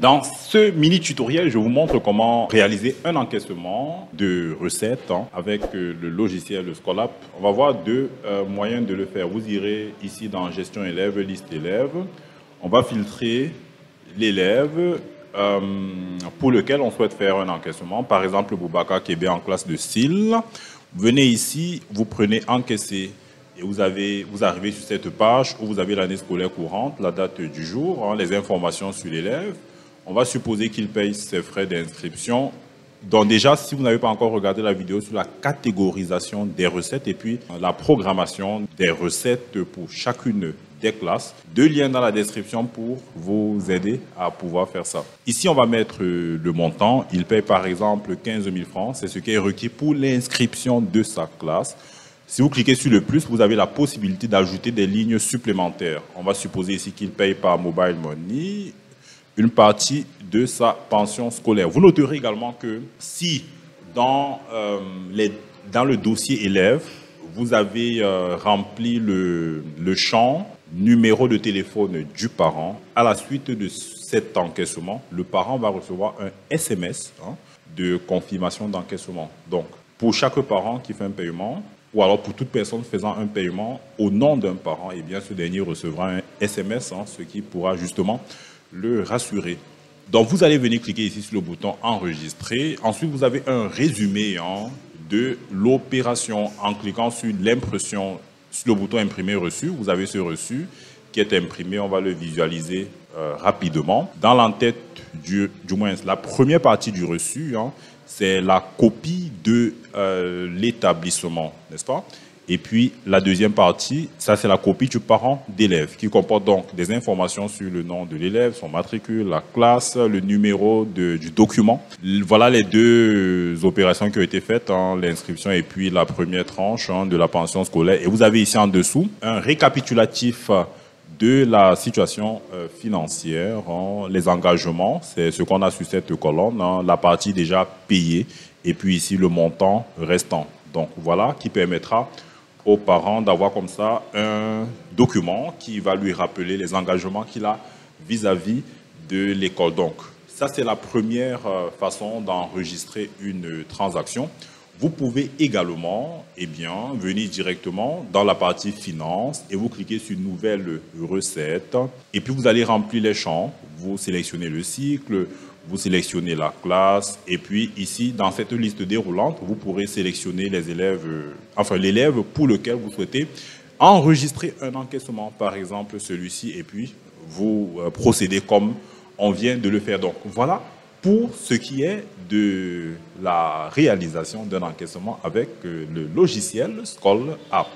Dans ce mini tutoriel, je vous montre comment réaliser un encaissement de recettes avec le logiciel Scholap. On va voir deux moyens de le faire. Vous irez ici dans Gestion élèves, liste élèves. On va filtrer l'élève pour lequel on souhaite faire un encaissement. Par exemple, Boubacar qui est bien en classe de style. Venez ici, vous prenez encaisser. Et vous arrivez sur cette page où vous avez l'année scolaire courante, la date du jour, les informations sur l'élève. On va supposer qu'il paye ses frais d'inscription. Donc déjà, si vous n'avez pas encore regardé la vidéo sur la catégorisation des recettes et puis la programmation des recettes pour chacune des classes, deux liens dans la description pour vous aider à pouvoir faire ça. Ici, on va mettre le montant. Il paye par exemple 15 000 francs. C'est ce qui est requis pour l'inscription de sa classe. Si vous cliquez sur le plus, vous avez la possibilité d'ajouter des lignes supplémentaires. On va supposer ici qu'il paye par Mobile Money une partie de sa pension scolaire. Vous noterez également que si dans le dossier élève, vous avez rempli le champ numéro de téléphone du parent, à la suite de cet encaissement, le parent va recevoir un SMS de confirmation d'encaissement. Donc, pour chaque parent qui fait un paiement, ou alors pour toute personne faisant un paiement au nom d'un parent, eh bien, ce dernier recevra un SMS, ce qui pourra justement le rassurer. Donc, vous allez venir cliquer ici sur le bouton enregistrer. Ensuite, vous avez un résumé de l'opération en cliquant sur l'impression, sur le bouton imprimer reçu. Vous avez ce reçu qui est imprimé. On va le visualiser rapidement. Dans l'entête, du moins la première partie du reçu, c'est la copie de l'établissement, n'est-ce pas? Et puis, la deuxième partie, ça, c'est la copie du parent d'élève, qui comporte donc des informations sur le nom de l'élève, son matricule, la classe, le numéro du document. Voilà les deux opérations qui ont été faites, l'inscription et puis la première tranche de la pension scolaire. Et vous avez ici en dessous un récapitulatif de la situation financière, les engagements, c'est ce qu'on a sur cette colonne, la partie déjà payée, et puis ici le montant restant. Donc voilà, qui permettra aux parents d'avoir comme ça un document qui va lui rappeler les engagements qu'il a vis-à-vis de l'école. Donc ça, c'est la première façon d'enregistrer une transaction. Vous pouvez également venir directement dans la partie finance et vous cliquez sur nouvelle recette et puis vous allez remplir les champs. Vous sélectionnez le cycle, vous sélectionnez la classe et puis ici dans cette liste déroulante, vous pourrez sélectionner les élèves, l'élève pour lequel vous souhaitez enregistrer un encaissement, par exemple celui-ci, et puis vous procédez comme on vient de le faire. Donc voilà pour ce qui est de la réalisation d'un encaissement avec le logiciel Scholap.